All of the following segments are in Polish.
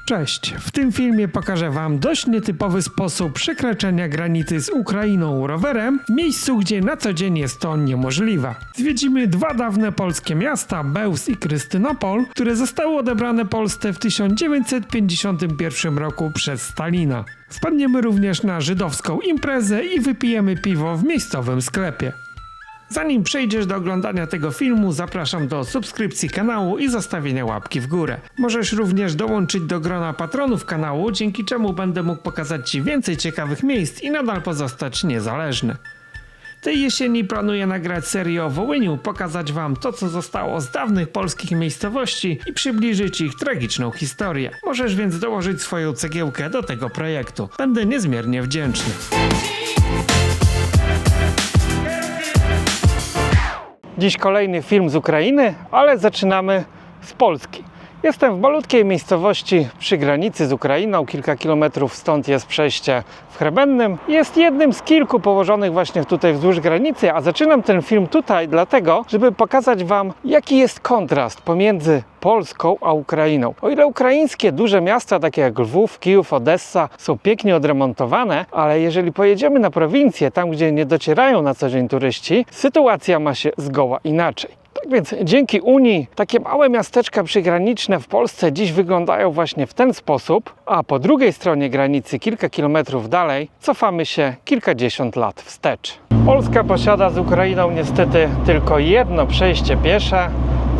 Cześć, w tym filmie pokażę Wam dość nietypowy sposób przekraczania granicy z Ukrainą rowerem w miejscu, gdzie na co dzień jest to niemożliwe. Zwiedzimy dwa dawne polskie miasta, Bełż i Krystynopol, które zostały odebrane Polsce w 1951 roku przez Stalina. Wpadniemy również na żydowską imprezę i wypijemy piwo w miejscowym sklepie. Zanim przejdziesz do oglądania tego filmu, zapraszam do subskrypcji kanału i zostawienia łapki w górę. Możesz również dołączyć do grona patronów kanału, dzięki czemu będę mógł pokazać Ci więcej ciekawych miejsc i nadal pozostać niezależny. Tej jesieni planuję nagrać serię o Wołyniu, pokazać Wam to, co zostało z dawnych polskich miejscowości i przybliżyć ich tragiczną historię. Możesz więc dołożyć swoją cegiełkę do tego projektu. Będę niezmiernie wdzięczny. Dziś kolejny film z Ukrainy, ale zaczynamy z Polski. Jestem w malutkiej miejscowości przy granicy z Ukrainą, kilka kilometrów stąd jest przejście w Hrebennym. Jest jednym z kilku położonych właśnie tutaj wzdłuż granicy, a zaczynam ten film tutaj dlatego, żeby pokazać Wam, jaki jest kontrast pomiędzy Polską a Ukrainą. O ile ukraińskie duże miasta, takie jak Lwów, Kijów, Odessa, są pięknie odremontowane, ale jeżeli pojedziemy na prowincję, tam gdzie nie docierają na co dzień turyści, sytuacja ma się zgoła inaczej. Tak więc dzięki Unii takie małe miasteczka przygraniczne w Polsce dziś wyglądają właśnie w ten sposób, a po drugiej stronie granicy, kilka kilometrów dalej, cofamy się kilkadziesiąt lat wstecz. Polska posiada z Ukrainą niestety tylko jedno przejście piesze,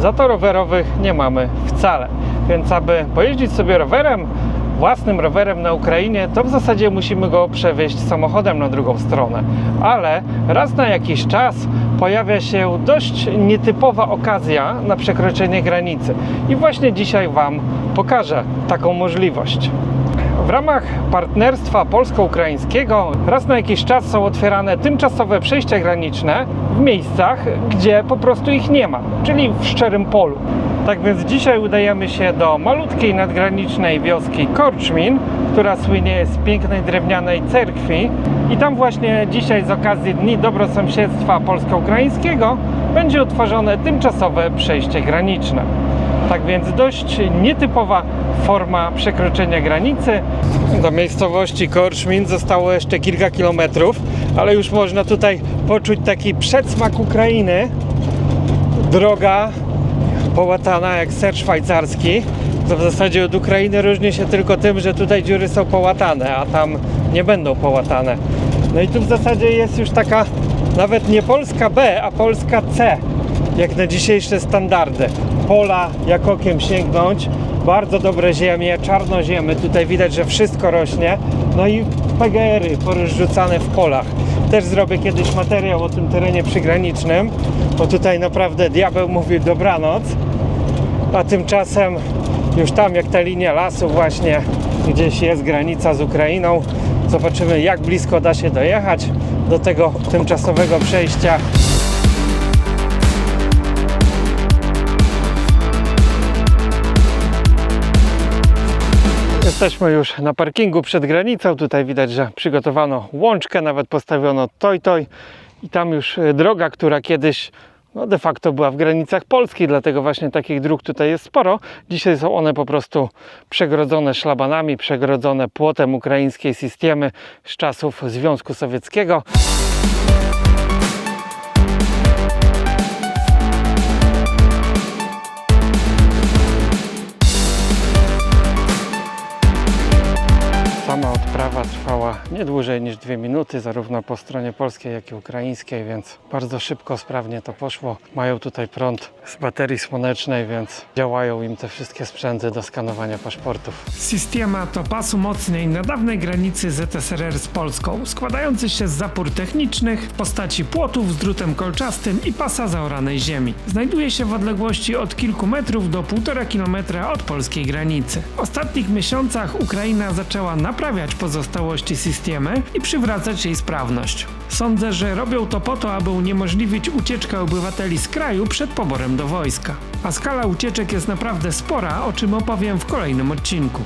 za to rowerowych nie mamy wcale. Więc aby pojeździć sobie rowerem, własnym rowerem na Ukrainie, to w zasadzie musimy go przewieźć samochodem na drugą stronę. Ale raz na jakiś czas pojawia się dość nietypowa okazja na przekroczenie granicy. I właśnie dzisiaj Wam pokażę taką możliwość. W ramach partnerstwa polsko-ukraińskiego raz na jakiś czas są otwierane tymczasowe przejścia graniczne w miejscach, gdzie po prostu ich nie ma, czyli w szczerym polu. Tak więc dzisiaj udajemy się do malutkiej nadgranicznej wioski Korczmin, która słynie z pięknej drewnianej cerkwi, i tam właśnie dzisiaj z okazji Dni Dobrosąsiedztwa polsko-ukraińskiego będzie utworzone tymczasowe przejście graniczne. Tak więc dość nietypowa forma przekroczenia granicy. Do miejscowości Korczmin zostało jeszcze kilka kilometrów, ale już można tutaj poczuć taki przedsmak Ukrainy. Droga połatana jak ser szwajcarski. To w zasadzie od Ukrainy różni się tylko tym, że tutaj dziury są połatane, a tam nie będą połatane. No i tu w zasadzie jest już taka nawet nie Polska B, a Polska C, jak na dzisiejsze standardy. Pola jak okiem sięgnąć, bardzo dobre ziemie, czarnoziemy, tutaj widać, że wszystko rośnie. No i PGR-y porozrzucane w polach. Też zrobię kiedyś materiał o tym terenie przygranicznym, bo tutaj naprawdę diabeł mówi dobranoc, a tymczasem już tam, jak ta linia lasu właśnie, gdzieś jest granica z Ukrainą. Zobaczymy, jak blisko da się dojechać do tego tymczasowego przejścia. Jesteśmy już na parkingu przed granicą. Tutaj widać, że przygotowano łączkę, nawet postawiono toj-toj. I tam już droga, która kiedyś de facto była w granicach Polski, dlatego właśnie takich dróg tutaj jest sporo. Dzisiaj są one po prostu przegrodzone szlabanami, przegrodzone płotem ukraińskiej systemy z czasów Związku Sowieckiego. Sama odprawa trwała nie dłużej niż 2 minuty, zarówno po stronie polskiej, jak i ukraińskiej, więc bardzo szybko, sprawnie to poszło. Mają tutaj prąd z baterii słonecznej, więc działają im te wszystkie sprzęty do skanowania paszportów. Systema to pas umocnień na dawnej granicy ZSRR z Polską, składający się z zapór technicznych w postaci płotów z drutem kolczastym i pasa zaoranej ziemi. Znajduje się w odległości od kilku metrów do 1,5 kilometra od polskiej granicy. W ostatnich miesiącach Ukraina zaczęła naprawiać pozostałości systemy i przywracać jej sprawność. Sądzę, że robią to po to, aby uniemożliwić ucieczkę obywateli z kraju przed poborem do wojska. A skala ucieczek jest naprawdę spora, o czym opowiem w kolejnym odcinku.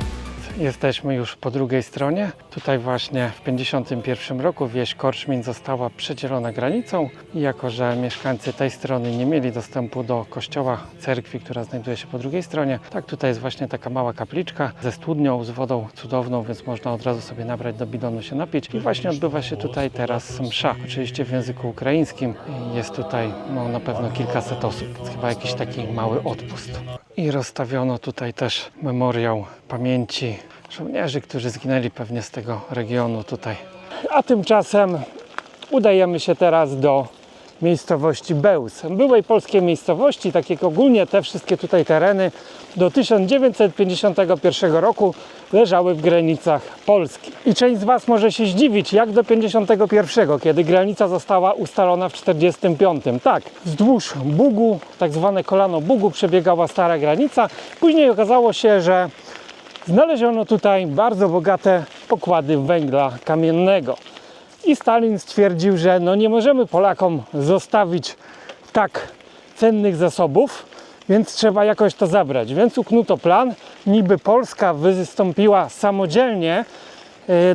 jesteśmy już po drugiej stronie. Tutaj właśnie w 1951 roku wieś Korczmin została przedzielona granicą i jako, że mieszkańcy tej strony nie mieli dostępu do kościoła, cerkwi, która znajduje się po drugiej stronie, tak tutaj jest właśnie taka mała kapliczka ze studnią, z wodą cudowną, więc można od razu sobie nabrać do bidonu, się napić. I właśnie odbywa się tutaj teraz msza, oczywiście w języku ukraińskim. Jest tutaj na pewno kilkaset osób, więc chyba jakiś taki mały odpust. I rozstawiono tutaj też memoriał pamięci żołnierzy, którzy zginęli pewnie z tego regionu tutaj. A tymczasem udajemy się teraz do miejscowości Bełz, byłej polskiej miejscowości, tak jak ogólnie te wszystkie tutaj tereny do 1951 roku leżały w granicach Polski. I część z Was może się zdziwić, jak do 1951, kiedy granica została ustalona w 1945. Tak, wzdłuż Bugu, tak zwane kolano Bugu, przebiegała stara granica. Później okazało się, że znaleziono tutaj bardzo bogate pokłady węgla kamiennego. I Stalin stwierdził, że nie możemy Polakom zostawić tak cennych zasobów, więc trzeba jakoś to zabrać. Więc uknuto plan, niby Polska wystąpiła samodzielnie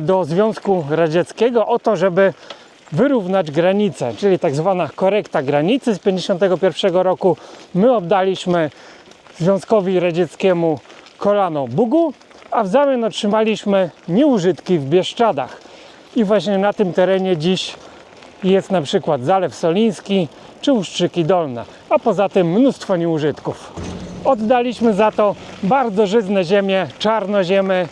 do Związku Radzieckiego o to, żeby wyrównać granice, czyli tak zwana korekta granicy z 1951 roku. My oddaliśmy Związkowi Radzieckiemu kolano Bugu, a w zamian otrzymaliśmy nieużytki w Bieszczadach. I właśnie na tym terenie dziś jest na przykład Zalew Soliński czy Ustrzyki Dolne, a poza tym mnóstwo nieużytków. Oddaliśmy za to bardzo żyzne ziemie, czarnoziemy,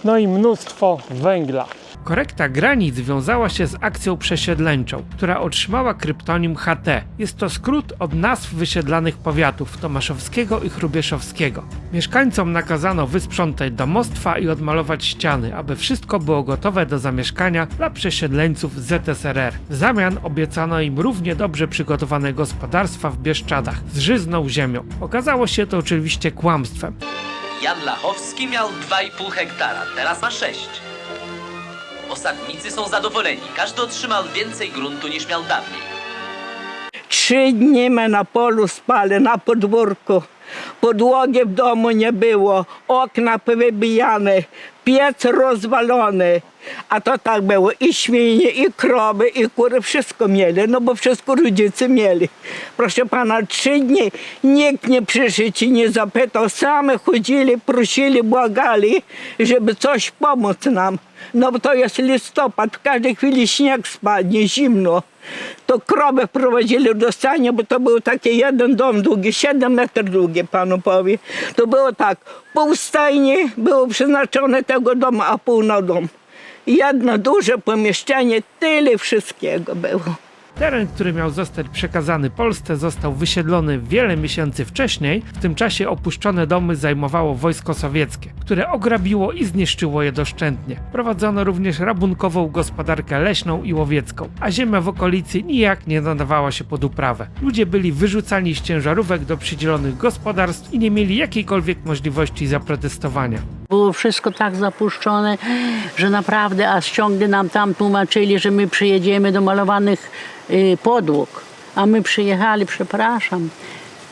no i mnóstwo węgla. Korekta granic wiązała się z akcją przesiedleńczą, która otrzymała kryptonim HT. Jest to skrót od nazw wysiedlanych powiatów tomaszowskiego i hrubieszowskiego. Mieszkańcom nakazano wysprzątać domostwa i odmalować ściany, aby wszystko było gotowe do zamieszkania dla przesiedleńców z ZSRR. W zamian obiecano im równie dobrze przygotowane gospodarstwa w Bieszczadach z żyzną ziemią. Okazało się to oczywiście kłamstwem. Jan Lachowski miał 2,5 hektara, teraz ma 6. Osadnicy są zadowoleni. Każdy otrzymał więcej gruntu niż miał dawniej. 3 dni my na polu spali, na podwórku. Podłogi w domu nie było, okna powybijane, piec rozwalony. A to tak było, i świnie, i krowy, i kury, wszystko mieli, no bo wszystko rodzice mieli. Proszę pana, 3 dni nikt nie przyszedł i nie zapytał, sami chodzili, prosili, błagali, żeby coś pomóc nam. No bo to jest listopad, w każdej chwili śnieg spadnie, zimno. To krowy prowadzili do stania, bo to był taki jeden dom długi, 7 metrów długi, panu powie. To było tak, pół stajni było przeznaczone tego domu, a pół na dom. Jedno duże pomieszczenie, tyle wszystkiego było. Teren, który miał zostać przekazany Polsce, został wysiedlony wiele miesięcy wcześniej. W tym czasie opuszczone domy zajmowało wojsko sowieckie, które ograbiło i zniszczyło je doszczętnie. Prowadzono również rabunkową gospodarkę leśną i łowiecką, a ziemia w okolicy nijak nie nadawała się pod uprawę. Ludzie byli wyrzucani z ciężarówek do przydzielonych gospodarstw i nie mieli jakiejkolwiek możliwości zaprotestowania. Było wszystko tak zapuszczone, że naprawdę, a ciągle nam tam tłumaczyli, że my przyjedziemy do malowanych podłóg. A my przyjechali, przepraszam,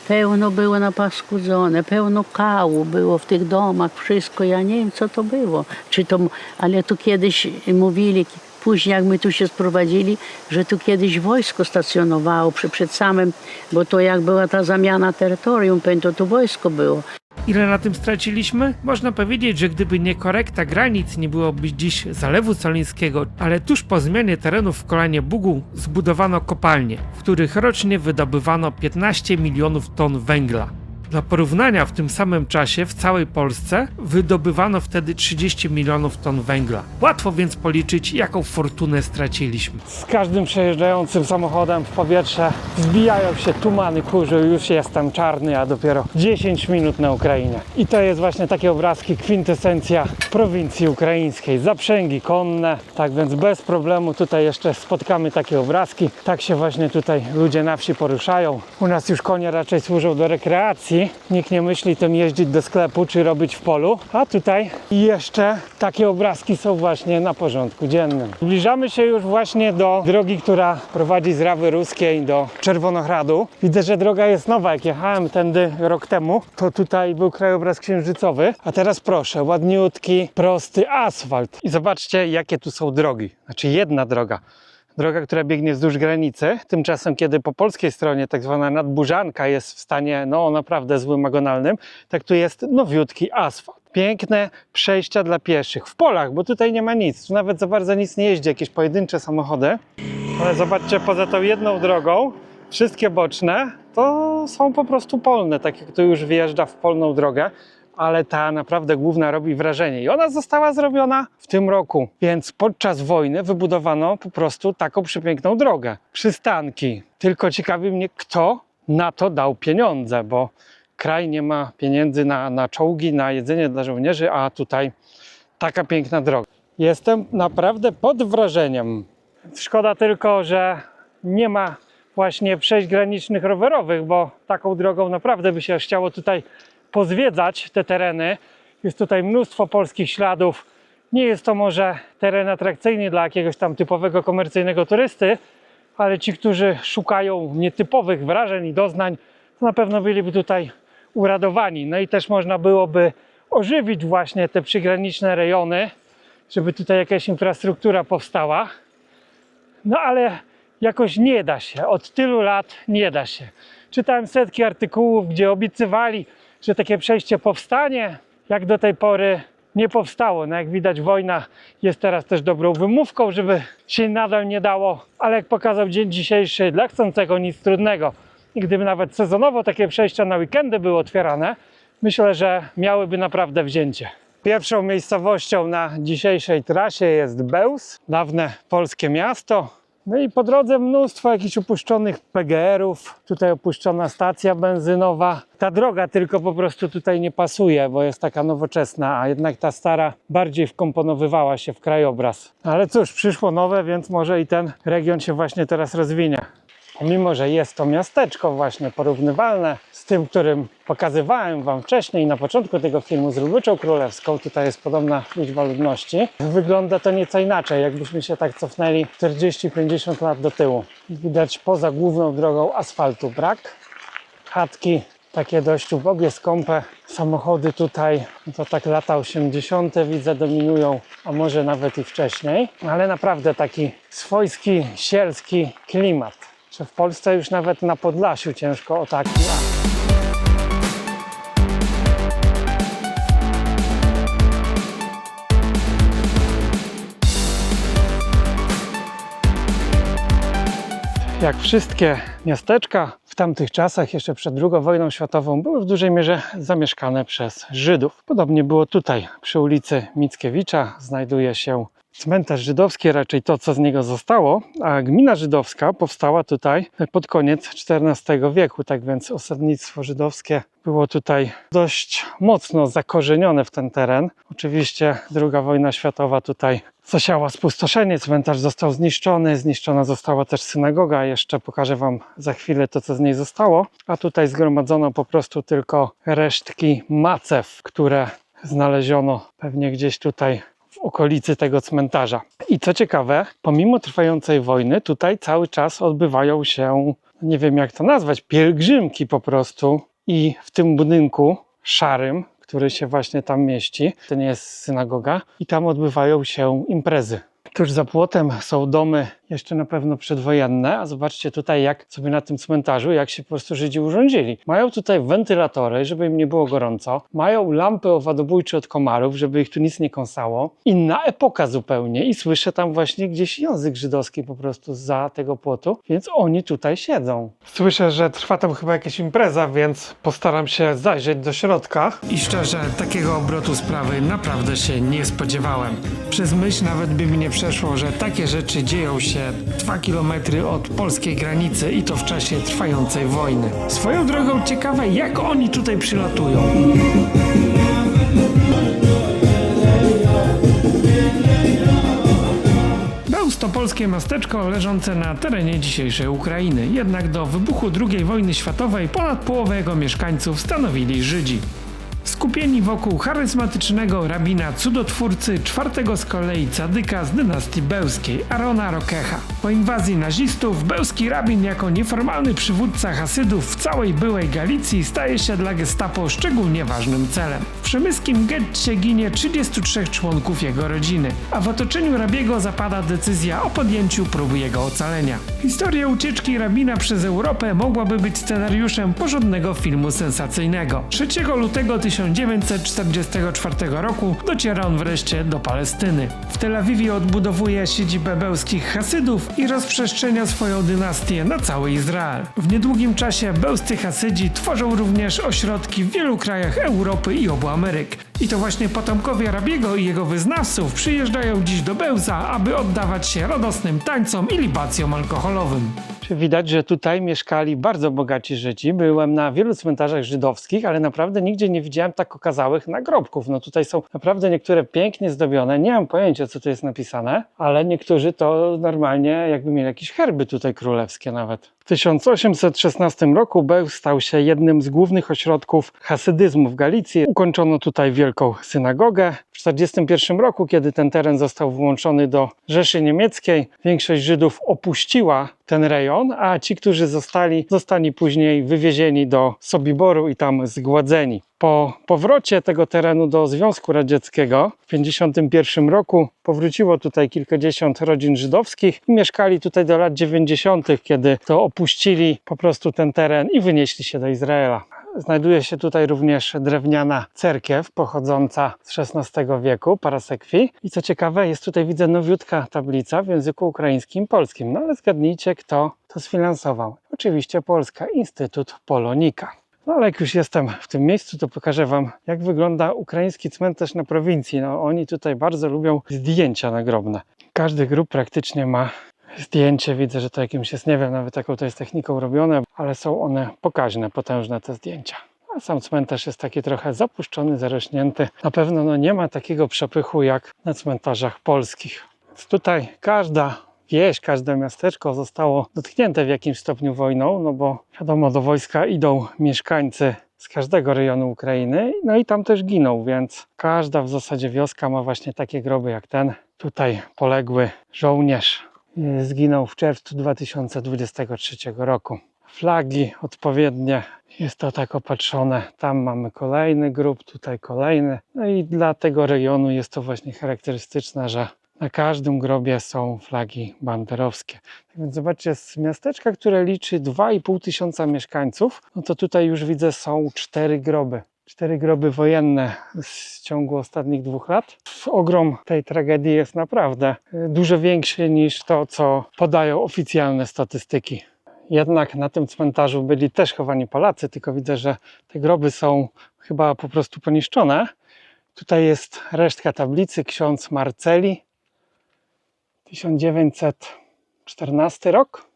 pełno było napaskudzone, pełno kału było w tych domach, wszystko, ja nie wiem co to było. Czy to, ale tu kiedyś mówili, później jak my tu się sprowadzili, że tu kiedyś wojsko stacjonowało przed samym, bo to jak była ta zamiana terytorium, to tu wojsko było. Ile na tym straciliśmy? Można powiedzieć, że gdyby nie korekta granic, nie byłoby dziś Zalewu Solińskiego, ale tuż po zmianie terenów w kolanie Bugu zbudowano kopalnie, w których rocznie wydobywano 15 milionów ton węgla. Dla porównania, w tym samym czasie w całej Polsce wydobywano wtedy 30 milionów ton węgla. Łatwo więc policzyć, jaką fortunę straciliśmy. Z każdym przejeżdżającym samochodem w powietrze wzbijają się tumany kurzu, już jestem czarny, a dopiero 10 minut na Ukrainie. I to jest właśnie takie obrazki, kwintesencja prowincji ukraińskiej. Zaprzęgi konne, tak więc bez problemu tutaj jeszcze spotkamy takie obrazki. Tak się właśnie tutaj ludzie na wsi poruszają. U nas już konie raczej służą do rekreacji, czyści. Nikt nie myśli tym jeździć do sklepu czy robić w polu. A tutaj jeszcze takie obrazki są właśnie na porządku dziennym. Zbliżamy się już właśnie do drogi, która prowadzi z Rawy Ruskiej do Czerwonohradu. Widzę, że droga jest nowa. Jak jechałem tędy rok temu, to tutaj był krajobraz księżycowy. A teraz proszę, ładniutki, prosty asfalt. I zobaczcie, jakie tu są drogi. Znaczy jedna droga. Droga, która biegnie wzdłuż granicy. Tymczasem, kiedy po polskiej stronie tak zwana nadburzanka jest w stanie no naprawdę złym, agonalnym, tak tu jest nowiutki asfalt. Piękne przejścia dla pieszych w polach, bo tutaj nie ma nic. Tu nawet za bardzo nic nie jeździ, jakieś pojedyncze samochody. Ale zobaczcie, poza tą jedną drogą, wszystkie boczne to są po prostu polne, tak jak tu już wjeżdża w polną drogę. Ale ta naprawdę główna robi wrażenie. I ona została zrobiona w tym roku. Więc podczas wojny wybudowano po prostu taką przepiękną drogę. Przystanki. Tylko ciekawi mnie, kto na to dał pieniądze, bo kraj nie ma pieniędzy na czołgi, na jedzenie dla żołnierzy, a tutaj taka piękna droga. Jestem naprawdę pod wrażeniem. Szkoda tylko, że nie ma właśnie przejść granicznych rowerowych, bo taką drogą naprawdę by się chciało tutaj pozwiedzać te tereny. Jest tutaj mnóstwo polskich śladów. Nie jest to może teren atrakcyjny dla jakiegoś tam typowego komercyjnego turysty, ale ci, którzy szukają nietypowych wrażeń i doznań, to na pewno byliby tutaj uradowani. No i też można byłoby ożywić właśnie te przygraniczne rejony, żeby tutaj jakaś infrastruktura powstała. No ale jakoś nie da się. Od tylu lat nie da się. Czytałem setki artykułów, gdzie obiecywali, że takie przejście powstanie, jak do tej pory nie powstało. No jak widać, wojna jest teraz też dobrą wymówką, żeby się nadal nie dało, ale jak pokazał dzień dzisiejszy, dla chcącego nic trudnego. I gdyby nawet sezonowo takie przejścia na weekendy były otwierane, myślę, że miałyby naprawdę wzięcie. Pierwszą miejscowością na dzisiejszej trasie jest Bełz, dawne polskie miasto. No i po drodze mnóstwo jakichś upuszczonych PGR-ów, tutaj opuszczona stacja benzynowa. Ta droga tylko po prostu tutaj nie pasuje, bo jest taka nowoczesna, a jednak ta stara bardziej wkomponowywała się w krajobraz. Ale cóż, przyszło nowe, więc może i ten region się właśnie teraz rozwinie. Pomimo, że jest to miasteczko właśnie porównywalne z tym, którym pokazywałem Wam wcześniej na początku tego filmu z Lubyczą Królewską, tutaj jest podobna liczba ludności, wygląda to nieco inaczej, jakbyśmy się tak cofnęli 40-50 lat do tyłu. Widać poza główną drogą asfaltu brak, chatki takie dość ubogie, skąpe, samochody tutaj, to tak lata 80. widzę dominują, a może nawet i wcześniej, ale naprawdę taki swojski, sielski klimat. Że w Polsce już nawet na Podlasiu ciężko o taki. Jak wszystkie miasteczka w tamtych czasach, jeszcze przed II wojną światową, były w dużej mierze zamieszkane przez Żydów. Podobnie było tutaj. Przy ulicy Mickiewicza znajduje się cmentarz żydowski, raczej to, co z niego zostało, a gmina żydowska powstała tutaj pod koniec XIV wieku, tak więc osadnictwo żydowskie było tutaj dość mocno zakorzenione w ten teren. Oczywiście II wojna światowa tutaj zasiała spustoszenie, cmentarz został zniszczony, zniszczona została też synagoga, jeszcze pokażę Wam za chwilę to, co z niej zostało, a tutaj zgromadzono po prostu tylko resztki macew, które znaleziono pewnie gdzieś tutaj w okolicy tego cmentarza. I co ciekawe, pomimo trwającej wojny, tutaj cały czas odbywają się, nie wiem jak to nazwać, pielgrzymki po prostu. I w tym budynku szarym, który się właśnie tam mieści, to nie jest synagoga, i tam odbywają się imprezy. Tuż za płotem są domy jeszcze na pewno przedwojenne, a zobaczcie tutaj, jak sobie na tym cmentarzu, jak się po prostu Żydzi urządzili. Mają tutaj wentylatory, żeby im nie było gorąco, mają lampy owadobójcze od komarów, żeby ich tu nic nie kąsało. Inna epoka zupełnie i słyszę tam właśnie gdzieś język żydowski po prostu za tego płotu, więc oni tutaj siedzą. Słyszę, że trwa tam chyba jakaś impreza, więc postaram się zajrzeć do środka. I szczerze, takiego obrotu sprawy naprawdę się nie spodziewałem. Przez myśl nawet by mi nie przeszło, że takie rzeczy dzieją się 2 km od polskiej granicy i to w czasie trwającej wojny. Swoją drogą ciekawe, jak oni tutaj przylatują. Bełz to polskie miasteczko leżące na terenie dzisiejszej Ukrainy. Jednak do wybuchu II wojny światowej ponad połowę jego mieszkańców stanowili Żydzi. Skupieni wokół charyzmatycznego rabina cudotwórcy, czwartego z kolei cadyka z dynastii bełskiej, Arona Rokecha. Po inwazji nazistów bełski rabin jako nieformalny przywódca Hasydów w całej byłej Galicji staje się dla gestapo szczególnie ważnym celem. W przemyskim getcie ginie 33 członków jego rodziny, a w otoczeniu rabiego zapada decyzja o podjęciu próby jego ocalenia. Historia ucieczki rabina przez Europę mogłaby być scenariuszem porządnego filmu sensacyjnego. 3 lutego 1944 roku dociera on wreszcie do Palestyny. W Tel Awiwie odbudowuje siedzibę bełskich Hasydów i rozprzestrzenia swoją dynastię na cały Izrael. W niedługim czasie bełscy Hasydzi tworzą również ośrodki w wielu krajach Europy i obu Ameryk. I to właśnie potomkowie rabiego i jego wyznawców przyjeżdżają dziś do Bełza, aby oddawać się radosnym tańcom i libacjom alkoholowym. Widać, że tutaj mieszkali bardzo bogaci Żydzi. Byłem na wielu cmentarzach żydowskich, ale naprawdę nigdzie nie widziałem tak okazałych nagrobków. No tutaj są naprawdę niektóre pięknie zdobione. Nie mam pojęcia, co tu jest napisane, ale niektórzy to normalnie jakby mieli jakieś herby tutaj królewskie nawet. W 1816 roku Bełz stał się jednym z głównych ośrodków hasydyzmu w Galicji. Ukończono tutaj wielką synagogę. W 1941 roku, kiedy ten teren został włączony do Rzeszy Niemieckiej, większość Żydów opuściła ten rejon, a ci, którzy zostali później wywiezieni do Sobiboru i tam zgładzeni. Po powrocie tego terenu do Związku Radzieckiego w 1951 roku powróciło tutaj kilkadziesiąt rodzin żydowskich i mieszkali tutaj do lat 90., kiedy to opuścili po prostu ten teren i wynieśli się do Izraela. Znajduje się tutaj również drewniana cerkiew pochodząca z XVI wieku, Parasekwi. I co ciekawe, jest tutaj, widzę, nowiutka tablica w języku ukraińskim, polskim. No ale zgadnijcie, kto to sfinansował. Oczywiście Polska, Instytut Polonika. No ale jak już jestem w tym miejscu, to pokażę Wam, jak wygląda ukraiński cmentarz na prowincji. No oni tutaj bardzo lubią zdjęcia nagrobne. Każdy grób praktycznie ma zdjęcie. Widzę, że to jakimś jest, nie wiem nawet jaką to jest techniką robione, ale są one pokaźne, potężne te zdjęcia. A sam cmentarz jest taki trochę zapuszczony, zarośnięty. Na pewno nie ma takiego przepychu jak na cmentarzach polskich. Więc tutaj każda wieś, każde miasteczko zostało dotknięte w jakimś stopniu wojną, no bo wiadomo, do wojska idą mieszkańcy z każdego rejonu Ukrainy, no i tam też giną, więc każda w zasadzie wioska ma właśnie takie groby jak ten. Tutaj poległy żołnierz zginął w czerwcu 2023 roku. Flagi odpowiednie, jest to tak opatrzone. Tam mamy kolejny grób, tutaj kolejny. No i dla tego rejonu jest to właśnie charakterystyczne, że na każdym grobie są flagi banderowskie. Tak więc zobaczcie, z miasteczka, które liczy 2,5 tysiąca mieszkańców, no to tutaj już widzę są 4 groby. 4 groby wojenne w ciągu ostatnich 2 lat. Ogrom tej tragedii jest naprawdę dużo większy niż to, co podają oficjalne statystyki. Jednak na tym cmentarzu byli też chowani Polacy, tylko widzę, że te groby są chyba po prostu poniszczone. Tutaj jest resztka tablicy, ksiądz Marceli, 1914 rok.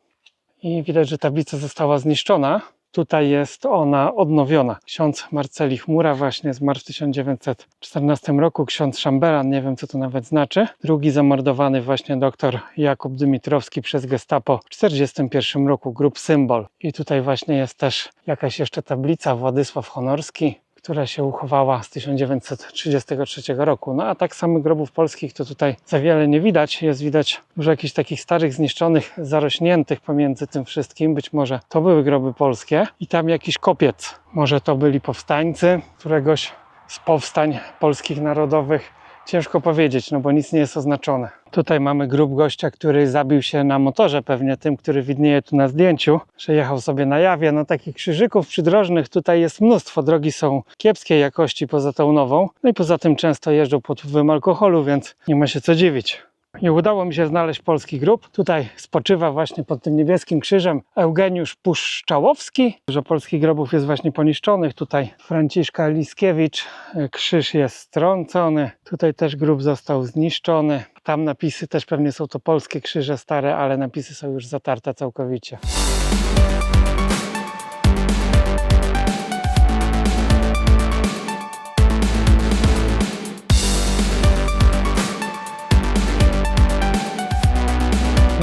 I widać, że tablica została zniszczona. Tutaj jest ona odnowiona. Ksiądz Marceli Chmura właśnie zmarł w 1914 roku. Ksiądz Szambelan, nie wiem co to nawet znaczy. Drugi zamordowany właśnie doktor Jakub Dymitrowski przez Gestapo w 1941 roku. Grób Symbol. I tutaj właśnie jest też jakaś jeszcze tablica Władysław Honorski, która się uchowała z 1933 roku. No a tak samych grobów polskich to tutaj za wiele nie widać. Jest widać dużo jakichś takich starych, zniszczonych, zarośniętych pomiędzy tym wszystkim. Być może to były groby polskie. I tam jakiś kopiec. Może to byli powstańcy któregoś z powstań polskich narodowych. Ciężko powiedzieć, no bo nic nie jest oznaczone. Tutaj mamy grób gościa, który zabił się na motorze, pewnie tym, który widnieje tu na zdjęciu, że jechał sobie na jawie. No takich krzyżyków przydrożnych tutaj jest mnóstwo. Drogi są kiepskiej jakości poza tą nową. No i poza tym często jeżdżą pod wpływem alkoholu, więc nie ma się co dziwić. I udało mi się znaleźć polski grób. Tutaj spoczywa właśnie pod tym niebieskim krzyżem Eugeniusz Puszczałowski. Dużo polskich grobów jest właśnie poniszczonych. Tutaj Franciszka Liskiewicz. Krzyż jest strącony. Tutaj też grób został zniszczony. Tam napisy też pewnie są to polskie krzyże stare, ale napisy są już zatarte całkowicie.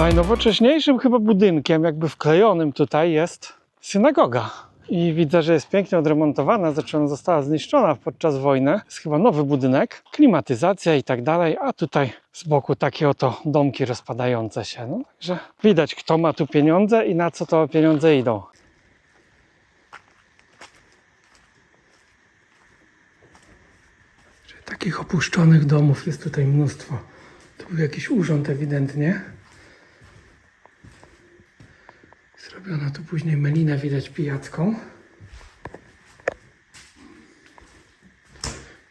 Najnowocześniejszym chyba budynkiem, jakby wklejonym tutaj, jest synagoga. I widzę, że jest pięknie odremontowana, zresztą ona została zniszczona podczas wojny. Jest chyba nowy budynek, klimatyzacja i tak dalej, a tutaj z boku takie oto domki rozpadające się. No, także widać, kto ma tu pieniądze i na co to pieniądze idą. Takich opuszczonych domów jest tutaj mnóstwo. Tu był jakiś urząd ewidentnie. Zrobiono tu później melinę, widać, pijacką.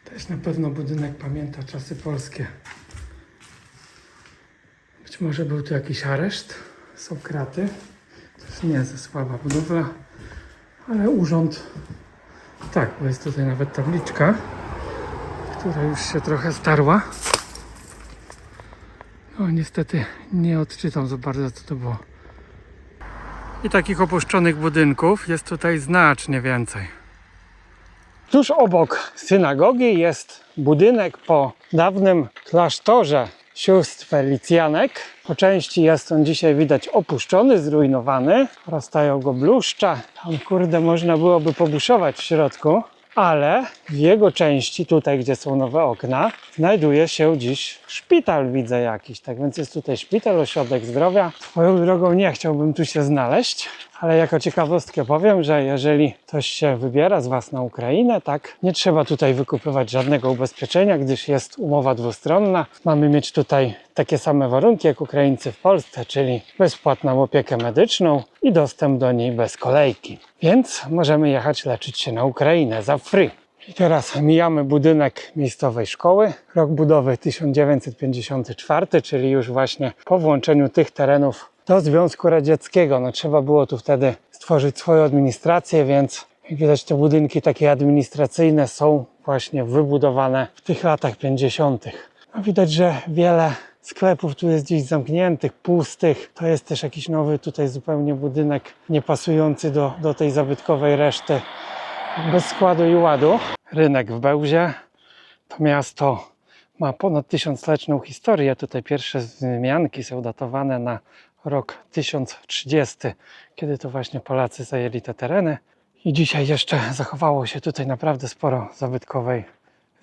Też na pewno budynek pamięta czasy polskie. Być może był tu jakiś areszt. Są kraty. To jest nie za słaba budowla. Ale urząd... Tak, bo jest tutaj nawet tabliczka, która już się trochę starła. No niestety nie odczytam za bardzo, co to było. I takich opuszczonych budynków jest tutaj znacznie więcej. Tuż obok synagogi jest budynek po dawnym klasztorze sióstr Felicjanek. Po części jest on dzisiaj, widać, opuszczony, zrujnowany. Rozstają go bluszcza. Tam, kurde, można byłoby pobuszować w środku. Ale w jego części, tutaj gdzie są nowe okna, znajduje się dziś szpital, widzę jakiś. Tak więc jest tutaj szpital, ośrodek zdrowia. Swoją drogą nie chciałbym tu się znaleźć, ale jako ciekawostkę powiem, że jeżeli ktoś się wybiera z Was na Ukrainę, tak, nie trzeba tutaj wykupywać żadnego ubezpieczenia, gdyż jest umowa dwustronna. Mamy mieć tutaj takie same warunki jak Ukraińcy w Polsce, czyli bezpłatną opiekę medyczną i dostęp do niej bez kolejki. Więc możemy jechać leczyć się na Ukrainę za free. I teraz mijamy budynek miejscowej szkoły. Rok budowy 1954, czyli już właśnie po włączeniu tych terenów do Związku Radzieckiego. No, trzeba było tu wtedy stworzyć swoją administrację, więc jak widać, te budynki takie administracyjne są właśnie wybudowane w tych latach 50. No, widać, że wiele sklepów tu jest dziś zamkniętych, pustych. To jest też jakiś nowy tutaj zupełnie budynek, niepasujący do tej zabytkowej reszty, bez składu i ładu. Rynek w Bełzie. To miasto ma ponad 1000-leczną historię. Tutaj pierwsze wzmianki są datowane na rok 1030, kiedy to właśnie Polacy zajęli te tereny. I dzisiaj jeszcze zachowało się tutaj naprawdę sporo zabytkowej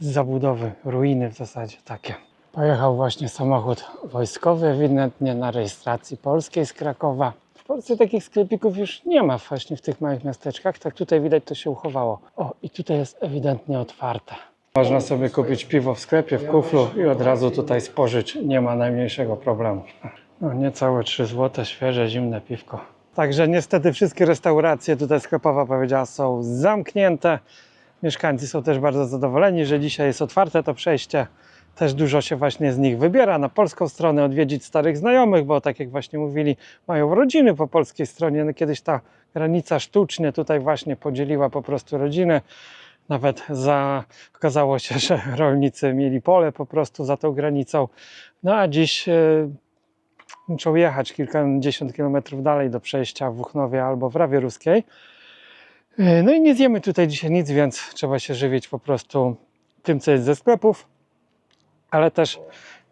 zabudowy, ruiny w zasadzie takie. Pojechał właśnie samochód wojskowy, ewidentnie na rejestracji polskiej z Krakowa. W Polsce takich sklepików już nie ma właśnie w tych małych miasteczkach. Tak tutaj widać, to się uchowało. O, i tutaj jest ewidentnie otwarte. Można sobie kupić piwo w sklepie, w kuflu i od razu tutaj spożyć. Nie ma najmniejszego problemu. No, niecałe 3 zł, świeże, zimne piwko. Także niestety wszystkie restauracje tutaj sklepowa, powiedziała, są zamknięte. Mieszkańcy są też bardzo zadowoleni, że dzisiaj jest otwarte to przejście. Też dużo się właśnie z nich wybiera na polską stronę, odwiedzić starych znajomych, bo tak jak właśnie mówili, mają rodziny po polskiej stronie. No, kiedyś ta granica sztucznie tutaj właśnie podzieliła po prostu rodziny. Nawet okazało się, że rolnicy mieli pole po prostu za tą granicą. No a dziś muszą jechać kilkadziesiąt kilometrów dalej do przejścia w Wuchnowie albo w Rawie Ruskiej. No i nie zjemy tutaj dzisiaj nic, więc trzeba się żywić po prostu tym, co jest ze sklepów. Ale też,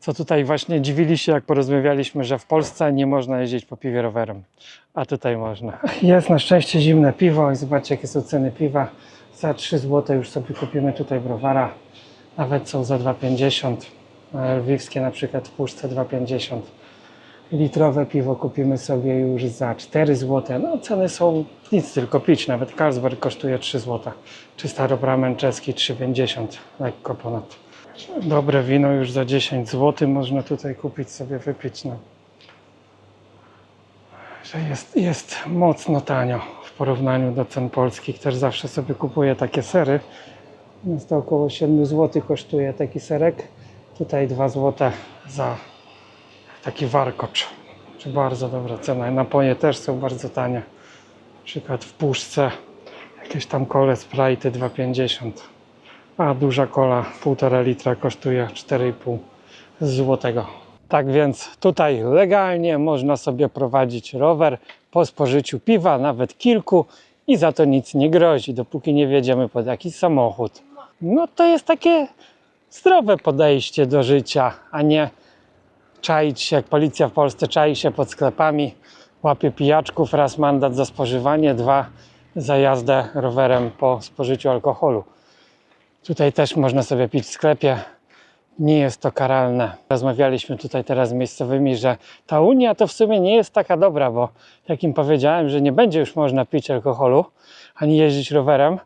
co tutaj właśnie dziwili się, jak porozmawialiśmy, że w Polsce nie można jeździć po piwie rowerem, a tutaj można. Jest na szczęście zimne piwo i zobaczcie, jakie są ceny piwa. Za 3 zł już sobie kupimy tutaj browara. Nawet są za 2,50. Lwiwskie na przykład w puszce 2,50. Litrowe piwo kupimy sobie już za 4 zł. No ceny są nic, tylko pić. Nawet Carlsberg kosztuje 3 zł. Czy Staropramen czeski 3,50. Lekko ponad. Dobre wino już za 10 zł można tutaj kupić, sobie wypić. No. Że jest mocno tanio w porównaniu do cen polskich. Też zawsze sobie kupuję takie sery. Więc to około 7 zł kosztuje taki serek. Tutaj 2 zł za taki warkocz. Czy bardzo dobra cena. Napoje też są bardzo tanie. Na przykład w puszce jakieś tam kole Sprite 2,50. A duża kola 1,5 litra kosztuje 4,5 złotego. Tak więc tutaj legalnie można sobie prowadzić rower po spożyciu piwa, nawet kilku, i za to nic nie grozi, dopóki nie wjedziemy pod jakiś samochód. No to jest takie zdrowe podejście do życia, a nie czaić się, jak policja w Polsce czai się pod sklepami, łapie pijaczków, raz mandat za spożywanie, 2 za jazdę rowerem po spożyciu alkoholu. Tutaj też można sobie pić w sklepie, nie jest to karalne. Rozmawialiśmy tutaj teraz z miejscowymi, że ta Unia to w sumie nie jest taka dobra, bo jak im powiedziałem, że nie będzie już można pić alkoholu, ani jeździć rowerem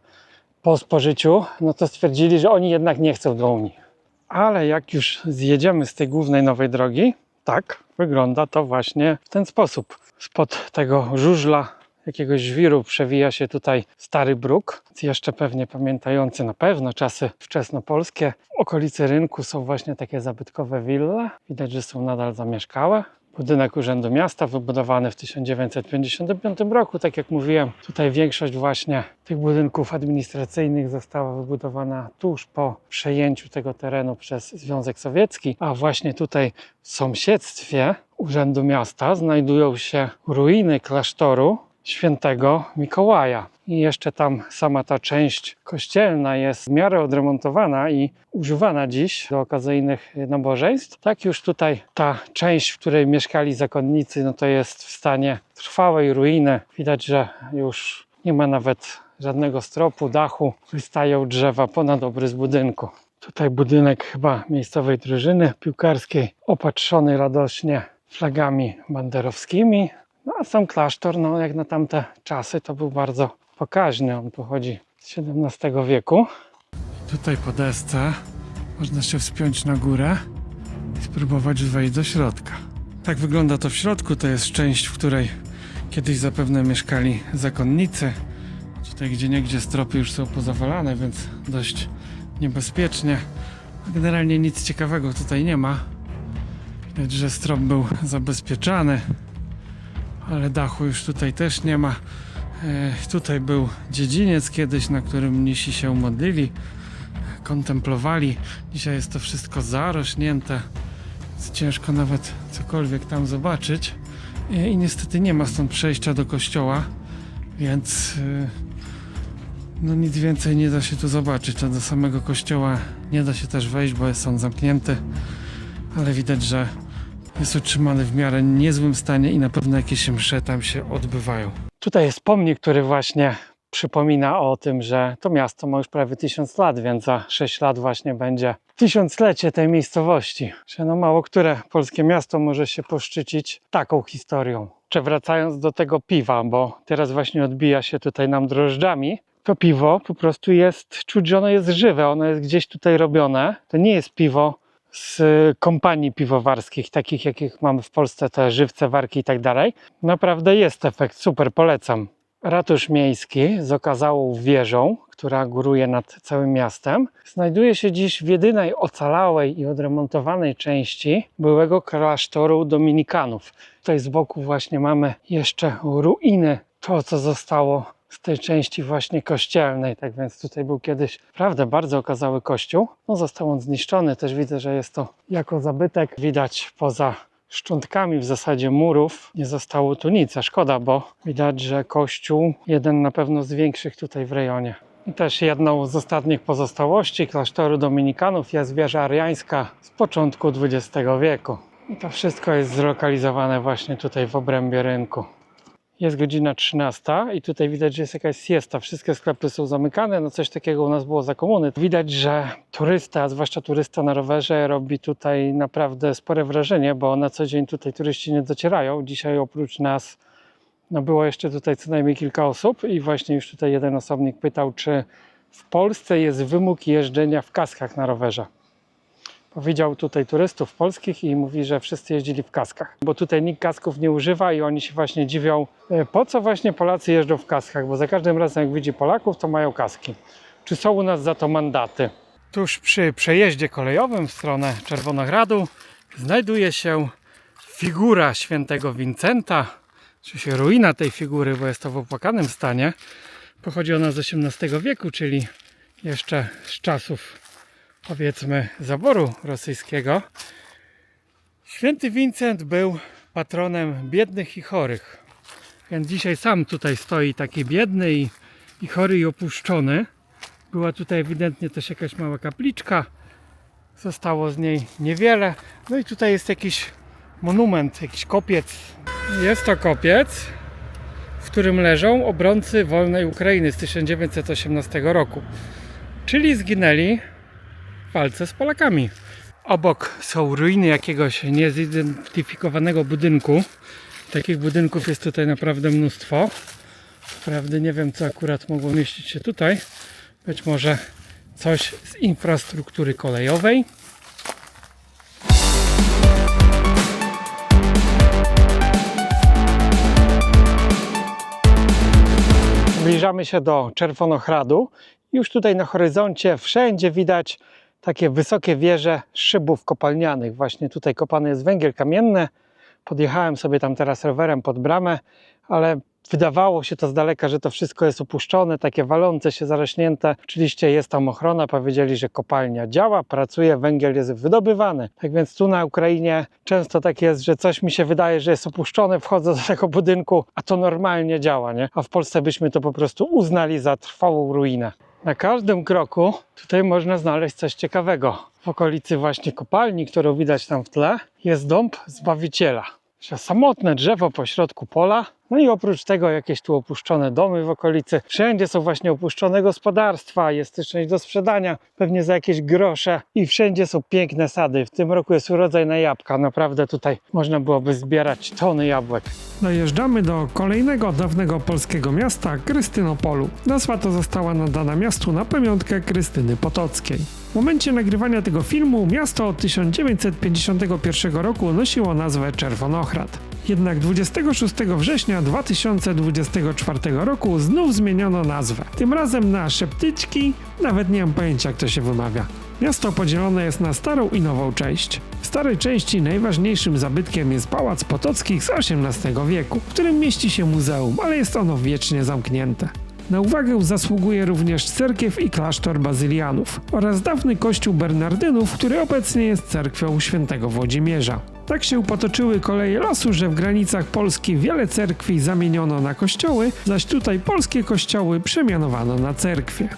po spożyciu, no to stwierdzili, że oni jednak nie chcą do Unii. Ale jak już zjedziemy z tej głównej nowej drogi, tak, wygląda to właśnie w ten sposób. Spod tego żużla, jakiegoś żwiru przewija się tutaj stary bruk, jeszcze pewnie pamiętający na pewno czasy wczesnopolskie. W okolicy rynku są właśnie takie zabytkowe wille, widać, że są nadal zamieszkałe. Budynek Urzędu Miasta wybudowany w 1955 roku, tak jak mówiłem, tutaj większość właśnie tych budynków administracyjnych została wybudowana tuż po przejęciu tego terenu przez Związek Sowiecki, a właśnie tutaj w sąsiedztwie Urzędu Miasta znajdują się ruiny klasztoru Świętego Mikołaja. I jeszcze tam sama ta część kościelna jest w miarę odremontowana i używana dziś do okazyjnych nabożeństw. Tak już tutaj ta część, w której mieszkali zakonnicy, no to jest w stanie trwałej ruiny. Widać, że już nie ma nawet żadnego stropu, dachu. Wystają drzewa ponad obrys budynku. Tutaj budynek chyba miejscowej drużyny piłkarskiej, opatrzony radośnie flagami banderowskimi. No a sam klasztor, no jak na tamte czasy, to był bardzo pokaźny. On pochodzi z XVII wieku. Tutaj po desce można się wspiąć na górę i spróbować wejść do środka. Tak wygląda to w środku. To jest część, w której kiedyś zapewne mieszkali zakonnicy. Tutaj gdzieniegdzie stropy już są pozawalane, więc dość niebezpiecznie. Generalnie nic ciekawego tutaj nie ma. Widać, że strop był zabezpieczany, ale dachu już tutaj też nie ma. Tutaj był dziedziniec kiedyś, na którym mnisi się modlili, kontemplowali. Dzisiaj jest to wszystko zarośnięte, więc ciężko nawet cokolwiek tam zobaczyć. I niestety nie ma stąd przejścia do kościoła, więc no nic więcej nie da się tu zobaczyć. A do samego kościoła nie da się też wejść, bo jest on zamknięty, ale widać, że jest utrzymany w miarę niezłym stanie i na pewno jakieś msze tam się odbywają. Tutaj jest pomnik, który właśnie przypomina o tym, że to miasto ma już prawie 1000 lat, więc za 6 lat właśnie będzie 1000-lecie tej miejscowości. Że no mało które polskie miasto może się poszczycić taką historią. Wracając do tego piwa, bo teraz właśnie odbija się tutaj nam drożdżami. To piwo po prostu jest, czuć, że ono jest żywe, ono jest gdzieś tutaj robione. To nie jest piwo z kompanii piwowarskich, takich jakich mamy w Polsce, te Żywce, Warki i tak dalej. Naprawdę jest efekt, super, polecam. Ratusz miejski z okazałą wieżą, która góruje nad całym miastem, znajduje się dziś w jedynej ocalałej i odremontowanej części byłego klasztoru dominikanów. Tutaj z boku właśnie mamy jeszcze ruiny, to co zostało z tej części właśnie kościelnej. Tak więc tutaj był kiedyś naprawdę bardzo okazały kościół. No, został on zniszczony, też widzę, że jest to jako zabytek. Widać poza szczątkami w zasadzie murów nie zostało tu nic, a szkoda, bo widać, że kościół jeden na pewno z większych tutaj w rejonie. I też jedną z ostatnich pozostałości klasztoru dominikanów jest wieża ariańska z początku XX wieku. I to wszystko jest zlokalizowane właśnie tutaj w obrębie rynku. Jest godzina 13 i tutaj widać, że jest jakaś siesta. Wszystkie sklepy są zamykane, no coś takiego u nas było za komuny. Widać, że turysta, zwłaszcza turysta na rowerze, robi tutaj naprawdę spore wrażenie, bo na co dzień tutaj turyści nie docierają. Dzisiaj oprócz nas no było jeszcze tutaj co najmniej kilka osób i właśnie już tutaj jeden osobnik pytał, czy w Polsce jest wymóg jeżdżenia w kaskach na rowerze. Powiedział tutaj turystów polskich i mówi, że wszyscy jeździli w kaskach, bo tutaj nikt kasków nie używa i oni się właśnie dziwią, po co właśnie Polacy jeżdżą w kaskach, bo za każdym razem jak widzi Polaków, to mają kaski. Czy są u nas za to mandaty? Tuż przy przejeździe kolejowym w stronę Czerwonohradu znajduje się figura świętego Wincenta, czy się ruina tej figury, bo jest to w opłakanym stanie. Pochodzi ona z XVIII wieku, czyli jeszcze z czasów, powiedzmy, zaboru rosyjskiego. Święty Wincent był patronem biednych i chorych. Więc dzisiaj sam tutaj stoi taki biedny i chory i opuszczony. Była tutaj ewidentnie też jakaś mała kapliczka. Zostało z niej niewiele. No i tutaj jest jakiś monument, jakiś kopiec. Jest to kopiec, w którym leżą obrońcy wolnej Ukrainy z 1918 roku. Czyli zginęli w walce z Polakami. Obok są ruiny jakiegoś niezidentyfikowanego budynku. Takich budynków jest tutaj naprawdę mnóstwo. Wprawdzie nie wiem, co akurat mogło mieścić się tutaj. Być może coś z infrastruktury kolejowej. Zbliżamy się do Czerwonohradu. Już tutaj na horyzoncie wszędzie widać takie wysokie wieże szybów kopalnianych. Właśnie tutaj kopany jest węgiel kamienny. Podjechałem sobie tam teraz rowerem pod bramę, ale wydawało się to z daleka, że to wszystko jest opuszczone, takie walące się, zarośnięte. Oczywiście jest tam ochrona, powiedzieli, że kopalnia działa, pracuje, węgiel jest wydobywany. Tak więc tu na Ukrainie często tak jest, że coś mi się wydaje, że jest opuszczone, wchodzę do tego budynku, a to normalnie działa, nie? A w Polsce byśmy to po prostu uznali za trwałą ruinę. Na każdym kroku tutaj można znaleźć coś ciekawego. W okolicy właśnie kopalni, którą widać tam w tle, jest dąb Zbawiciela. Samotne drzewo pośrodku pola. No i oprócz tego jakieś tu opuszczone domy w okolicy. Wszędzie są właśnie opuszczone gospodarstwa, jest też część do sprzedania, pewnie za jakieś grosze. I wszędzie są piękne sady. W tym roku jest urodzaj na jabłka. Naprawdę tutaj można byłoby zbierać tony jabłek. Dojeżdżamy do kolejnego dawnego polskiego miasta, Krystynopolu. Nazwa to została nadana miastu na pamiątkę Krystyny Potockiej. W momencie nagrywania tego filmu miasto od 1951 roku nosiło nazwę Czerwonohrad. Jednak 26 września 2024 roku znów zmieniono nazwę. Tym razem na Szeptyćki, nawet nie mam pojęcia, jak to się wymawia. Miasto podzielone jest na starą i nową część. W starej części najważniejszym zabytkiem jest Pałac Potockich z XVIII wieku, w którym mieści się muzeum, ale jest ono wiecznie zamknięte. Na uwagę zasługuje również cerkiew i klasztor bazylianów oraz dawny kościół Bernardynów, który obecnie jest cerkwią świętego Włodzimierza. Tak się potoczyły koleje losu, że w granicach Polski wiele cerkwi zamieniono na kościoły, zaś tutaj polskie kościoły przemianowano na cerkwie.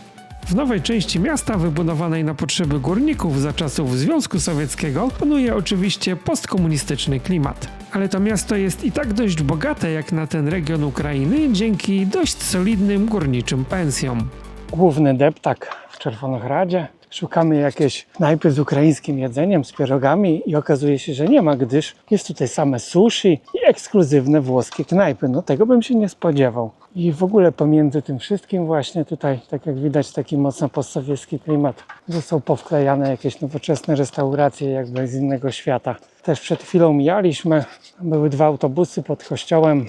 W nowej części miasta, wybudowanej na potrzeby górników za czasów Związku Sowieckiego, panuje oczywiście postkomunistyczny klimat. Ale to miasto jest i tak dość bogate jak na ten region Ukrainy dzięki dość solidnym górniczym pensjom. Główny deptak w Czerwonohradzie. Szukamy jakiejś knajpy z ukraińskim jedzeniem, z pierogami i okazuje się, że nie ma, gdyż jest tutaj same sushi i ekskluzywne włoskie knajpy. No tego bym się nie spodziewał. I w ogóle pomiędzy tym wszystkim właśnie tutaj, tak jak widać, taki mocno postsowiecki klimat. Są powklejane jakieś nowoczesne restauracje jakby z innego świata. Też przed chwilą mijaliśmy, były dwa autobusy pod kościołem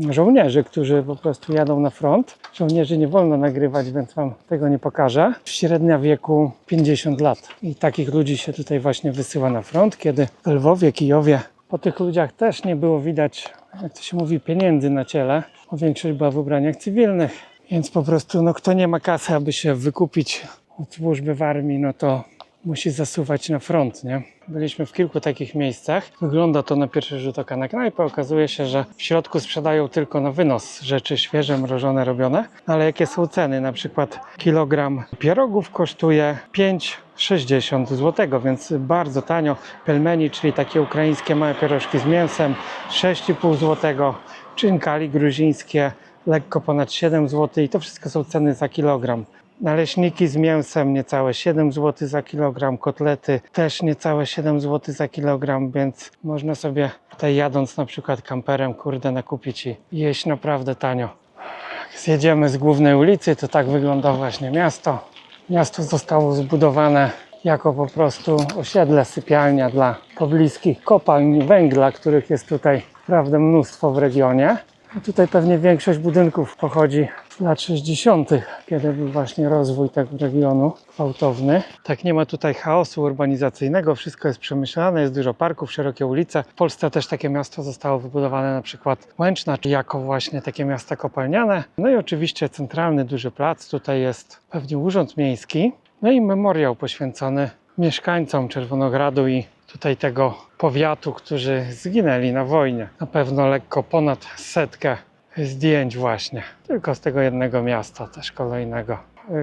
żołnierzy, którzy po prostu jadą na front. Żołnierzy nie wolno nagrywać, więc wam tego nie pokażę. Średnia wieku 50 lat. I takich ludzi się tutaj właśnie wysyła na front, kiedy w Lwowie, Kijowie po tych ludziach też nie było widać, jak to się mówi, pieniędzy na ciele. Bo większość była w ubraniach cywilnych. Więc po prostu, no kto nie ma kasy, aby się wykupić od służby w armii, no to musi zasuwać na front, nie? Byliśmy w kilku takich miejscach. Wygląda to na pierwszy rzut oka na knajpę. Okazuje się, że w środku sprzedają tylko na wynos rzeczy świeże, mrożone, robione. Ale jakie są ceny? Na przykład kilogram pierogów kosztuje 5,60 zł, więc bardzo tanio. Pelmeni, czyli takie ukraińskie małe pierożki z mięsem, 6,5 zł. Czynkali gruzińskie, lekko ponad 7 zł. I to wszystko są ceny za kilogram. Naleśniki z mięsem niecałe 7 zł za kilogram, kotlety też niecałe 7 zł za kilogram, więc można sobie tutaj jadąc na przykład kamperem, kurde, nakupić i jeść naprawdę tanio. Jak zjedziemy z głównej ulicy, to tak wygląda właśnie miasto. Miasto zostało zbudowane jako po prostu osiedle, sypialnia dla pobliskich kopalń węgla, których jest tutaj naprawdę mnóstwo w regionie. A tutaj pewnie większość budynków pochodzi z lat 60., kiedy był właśnie rozwój tego regionu gwałtowny. Tak, nie ma tutaj chaosu urbanizacyjnego, wszystko jest przemyślane, jest dużo parków, szerokie ulice. W Polsce też takie miasto zostało wybudowane, na przykład Łęczna, jako właśnie takie miasta kopalniane. No i oczywiście centralny duży plac, tutaj jest pewnie urząd miejski, no i memoriał poświęcony mieszkańcom Czerwonohradu i tutaj tego powiatu, którzy zginęli na wojnie. Na pewno lekko ponad 100 zdjęć właśnie. Tylko z tego jednego miasta, też kolejnego.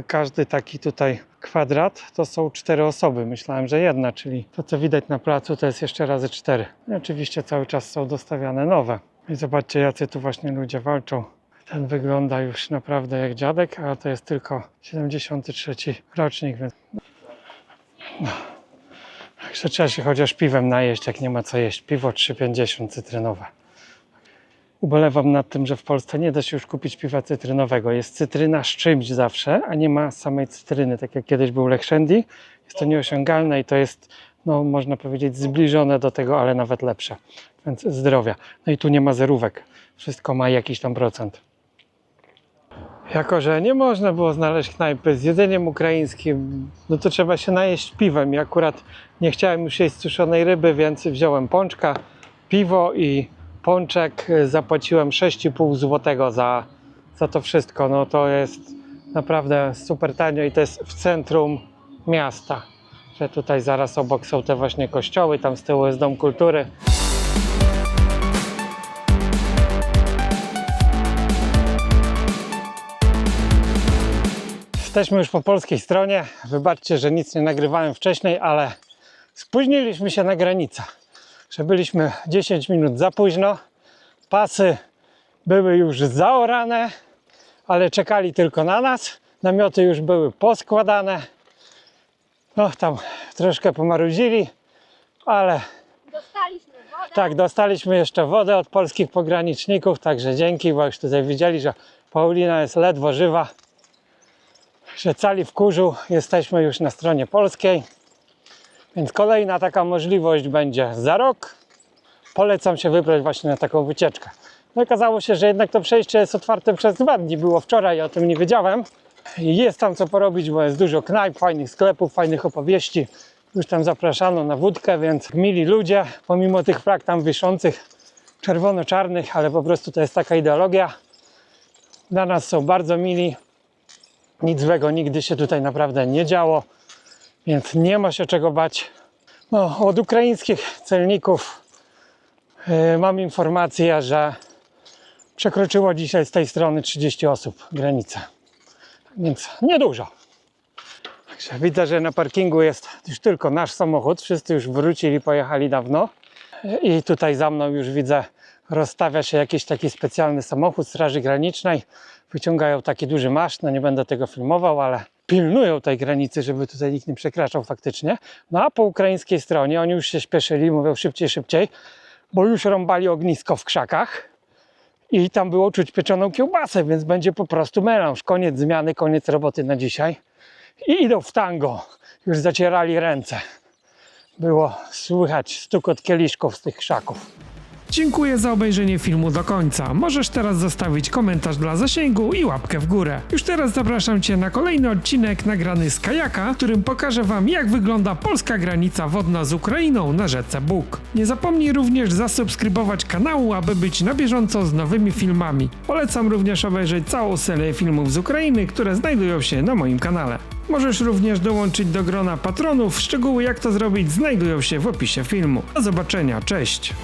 każdy taki tutaj kwadrat to są 4 osoby. Myślałem, że jedna, czyli to co widać na placu to jest jeszcze razy 4. I oczywiście cały czas są dostawiane nowe. I zobaczcie, jacy tu właśnie ludzie walczą. Ten wygląda już naprawdę jak dziadek, a to jest tylko 73 rocznik, więc no. Jeszcze trzeba się chociaż piwem najeść, jak nie ma co jeść. Piwo 3,50 cytrynowe. Ubolewam nad tym, że w Polsce nie da się już kupić piwa cytrynowego. Jest cytryna z czymś zawsze, a nie ma samej cytryny, tak jak kiedyś był Lech Shandy. Jest to nieosiągalne i to jest, no można powiedzieć, zbliżone do tego, ale nawet lepsze. Więc zdrowia. No i tu nie ma zerówek. Wszystko ma jakiś tam procent. Jako że nie można było znaleźć knajpy z jedzeniem ukraińskim, no to trzeba się najeść piwem. I akurat nie chciałem już jeść suszonej ryby, więc wziąłem pączka, piwo i pączek. Zapłaciłem 6,5 zł za to wszystko. No to jest naprawdę super tanio i to jest w centrum miasta. Że tutaj zaraz obok są te właśnie kościoły, tam z tyłu jest Dom Kultury. Jesteśmy już po polskiej stronie. Wybaczcie, że nic nie nagrywałem wcześniej, ale spóźniliśmy się na granicę. Że byliśmy 10 minut za późno. Pasy były już zaorane, ale czekali tylko na nas. Namioty już były poskładane. No tam troszkę pomarudzili, ale Dostaliśmy wodę. tak, dostaliśmy jeszcze wodę od polskich pograniczników, także dzięki, bo już tutaj widzieli, że Paulina jest ledwo żywa. Że cali w kurzu, jesteśmy już na stronie polskiej, więc kolejna taka możliwość będzie za rok. Polecam się wybrać właśnie na taką wycieczkę. No okazało się, że jednak to przejście jest otwarte przez 2 dni, było wczoraj, o tym nie wiedziałem. I jest tam co porobić, bo jest dużo knajp, fajnych sklepów, fajnych opowieści. Już tam zapraszano na wódkę, więc mili ludzie, pomimo tych flag tam wiszących, czerwono-czarnych, ale po prostu to jest taka ideologia. Dla nas są bardzo mili. Nic złego nigdy się tutaj naprawdę nie działo, więc nie ma się czego bać. No, od ukraińskich celników mam informację, że przekroczyło dzisiaj z tej strony 30 osób granicę, więc niedużo. Także widzę, że na parkingu jest już tylko nasz samochód, wszyscy już wrócili, pojechali dawno i tutaj za mną już widzę, rozstawia się jakiś taki specjalny samochód Straży Granicznej. Wyciągają taki duży maszt, no nie będę tego filmował, ale pilnują tej granicy, żeby tutaj nikt nie przekraczał faktycznie. No a po ukraińskiej stronie oni już się śpieszyli, mówią szybciej, szybciej, bo już rąbali ognisko w krzakach i tam było czuć pieczoną kiełbasę, więc będzie po prostu melanż. Koniec zmiany, koniec roboty na dzisiaj. I idą w tango. Już zacierali ręce. Było słychać stukot kieliszków z tych krzaków. Dziękuję za obejrzenie filmu do końca. Możesz teraz zostawić komentarz dla zasięgu i łapkę w górę. Już teraz zapraszam Cię na kolejny odcinek nagrany z kajaka, w którym pokażę Wam, jak wygląda polska granica wodna z Ukrainą na rzece Bug. Nie zapomnij również zasubskrybować kanału, aby być na bieżąco z nowymi filmami. Polecam również obejrzeć całą serię filmów z Ukrainy, które znajdują się na moim kanale. Możesz również dołączyć do grona patronów. Szczegóły jak to zrobić znajdują się w opisie filmu. Do zobaczenia, cześć!